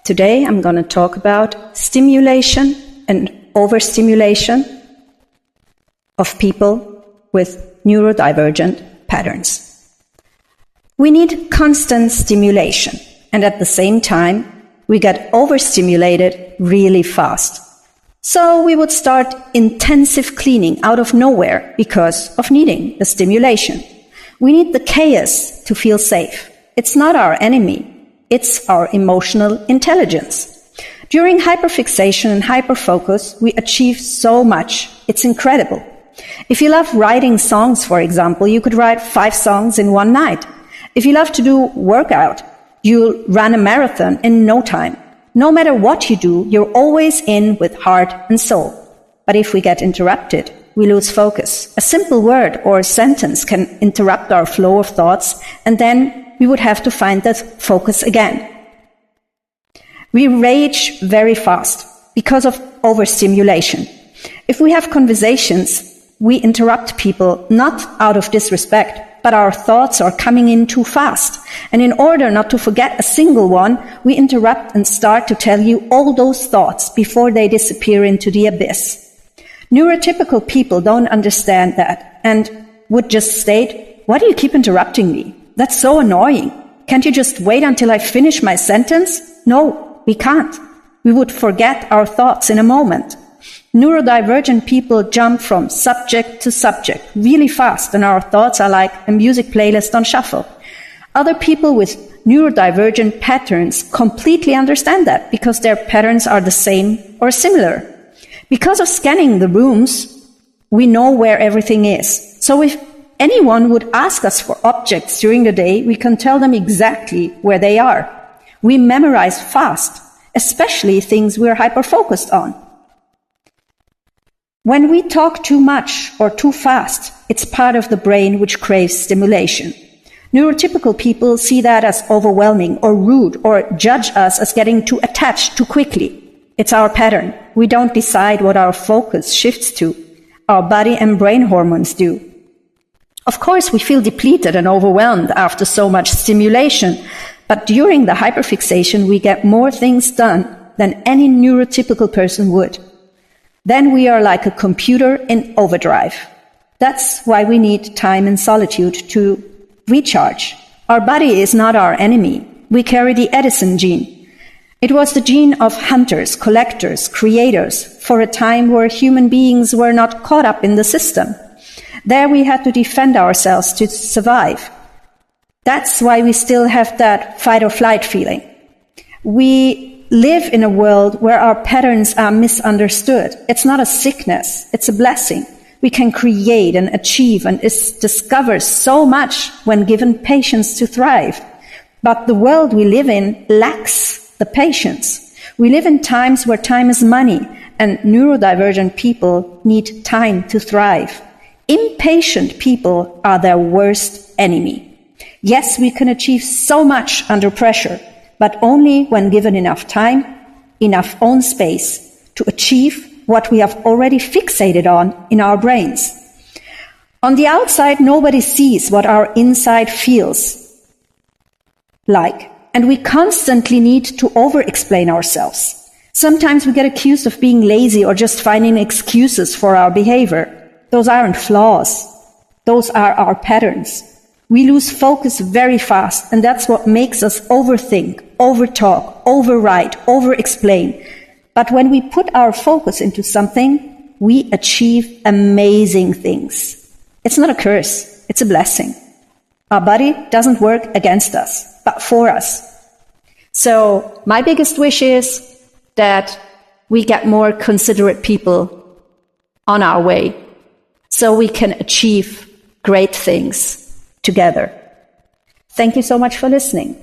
Today I'm going to talk about stimulation and overstimulation of people with neurodivergent patterns. We need constant stimulation, and at the same time, we get overstimulated really fast. So we would start intensive cleaning out of nowhere because of needing the stimulation. We need the chaos to feel safe. It's not our enemy. It's our emotional intelligence. During hyperfixation and hyperfocus, we achieve so much. It's incredible. If you love writing songs, for example, you could write 5 songs in one night. If you love to do workout, you'll run a marathon in no time. No matter what you do, you're always in with heart and soul. But if we get interrupted, we lose focus. A simple word or sentence can interrupt our flow of thoughts, and then we would have to find that focus again. We rage very fast because of overstimulation. If we have conversations, we interrupt people not out of disrespect, but our thoughts are coming in too fast. And in order not to forget a single one, we interrupt and start to tell you all those thoughts before they disappear into the abyss. Neurotypical people don't understand that and would just state, "Why do you keep interrupting me? That's so annoying. Can't you just wait until I finish my sentence?" No, we can't. We would forget our thoughts in a moment. Neurodivergent people jump from subject to subject really fast, and our thoughts are like a music playlist on shuffle. Other people with neurodivergent patterns completely understand that because their patterns are the same or similar. Because of scanning the rooms, we know where everything is. So if anyone would ask us for objects during the day, we can tell them exactly where they are. We memorize fast, especially things we're hyper-focused on. When we talk too much or too fast, it's part of the brain which craves stimulation. Neurotypical people see that as overwhelming or rude or judge us as getting too attached too quickly. It's our pattern. We don't decide what our focus shifts to. Our body and brain hormones do. Of course, we feel depleted and overwhelmed after so much stimulation, but during the hyperfixation, we get more things done than any neurotypical person would. Then we are like a computer in overdrive. That's why we need time and solitude to recharge. Our body is not our enemy. We carry the Edison gene. It was the gene of hunters, collectors, creators, for a time where human beings were not caught up in the system. There we had to defend ourselves to survive. That's why we still have that fight or flight feeling. We live in a world where our patterns are misunderstood. It's not a sickness, it's a blessing. We can create and achieve and discover so much when given patience to thrive. But the world we live in lacks the patience. We live in times where time is money, and neurodivergent people need time to thrive. Impatient people are their worst enemy. Yes, we can achieve so much under pressure, but only when given enough time, enough own space to achieve what we have already fixated on in our brains. On the outside, nobody sees what our inside feels like, and we constantly need to over-explain ourselves. Sometimes we get accused of being lazy or just finding excuses for our behavior. Those aren't flaws. Those are our patterns. We lose focus very fast, and that's what makes us overthink, overtalk, overwrite, over-explain. But when we put our focus into something, we achieve amazing things. It's not a curse, it's a blessing. Our body doesn't work against us, but for us. So my biggest wish is that we get more considerate people on our way so we can achieve great things together. Thank you so much for listening.